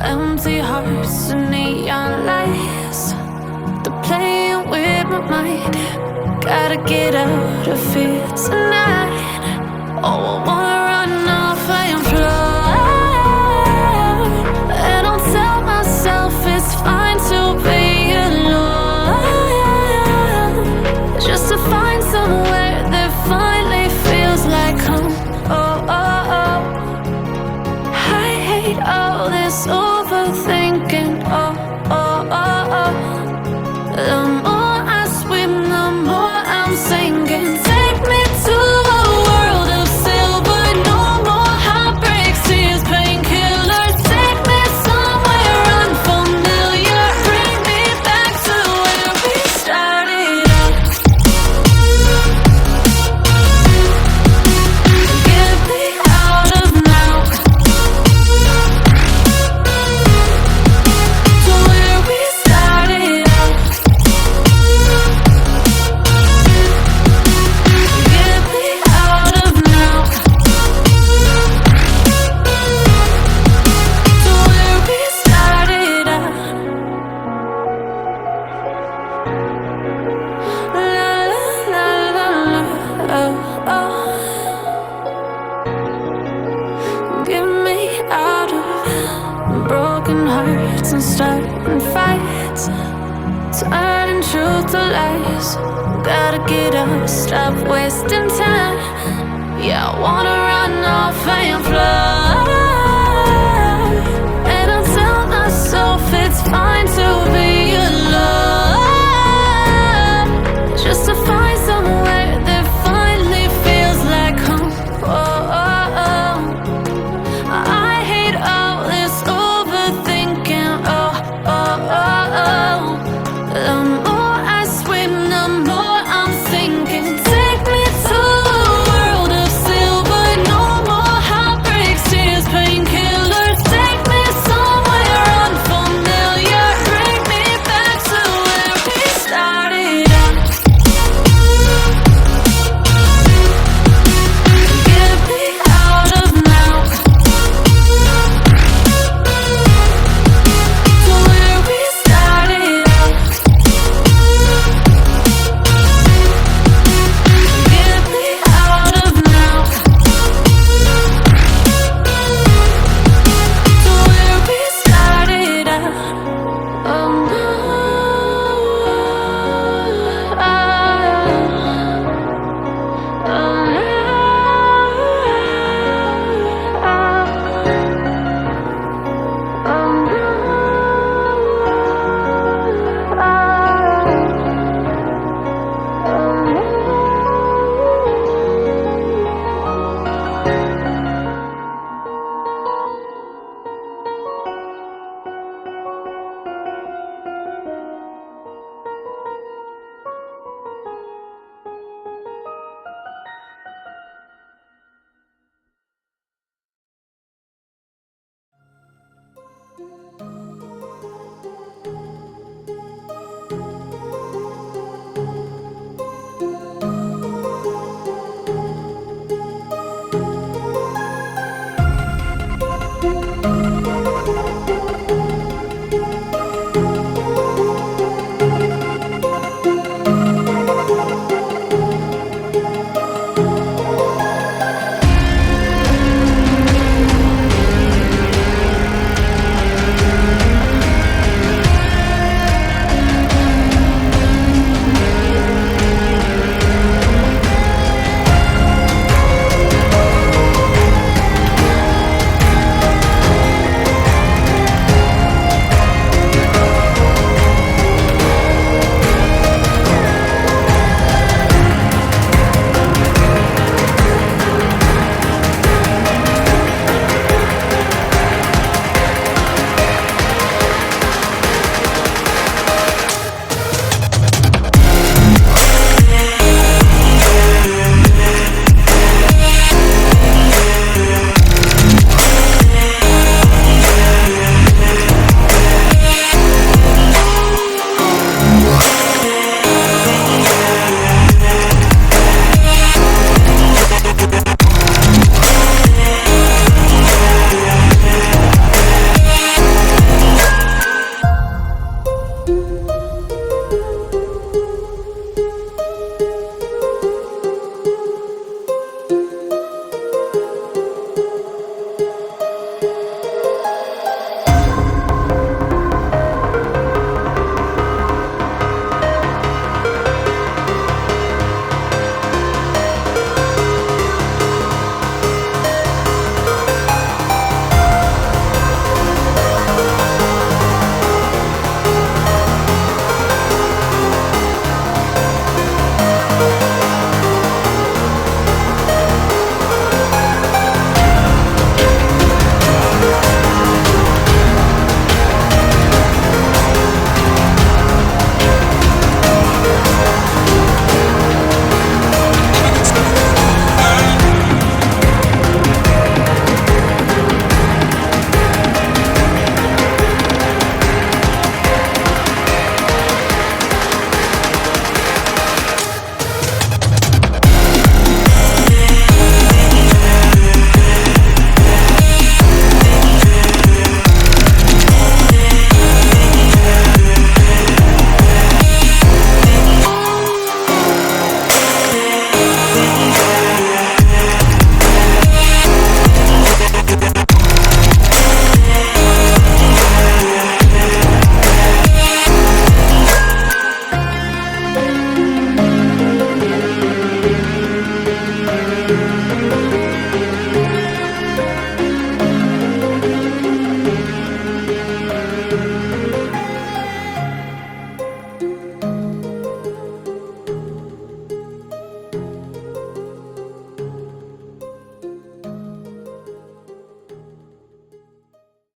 Empty hearts and neon lights, they're playing with my mind. Gotta get out of here tonight. Oh, I wanna run off and fly. And I'll tell myself it's fine to be alone, just to find somewhere that finally feels like home. Oh, oh, oh. I hate all this overthinking. Oh, oh, oh, oh. The more I swim, the more I'm sinking. Take me to a world of silver. No more heartbreaks, tears, painkillers. Take me somewhere unfamiliar. Bring me back to where we started out. Get me out of now, to where we started out. Get me out of now, to where we started out. La la la la la, oh, oh. Get me out of broken hearts and starting fights, turning truth to lies. Gotta get up, stop wasting time. Yeah, I wanna run off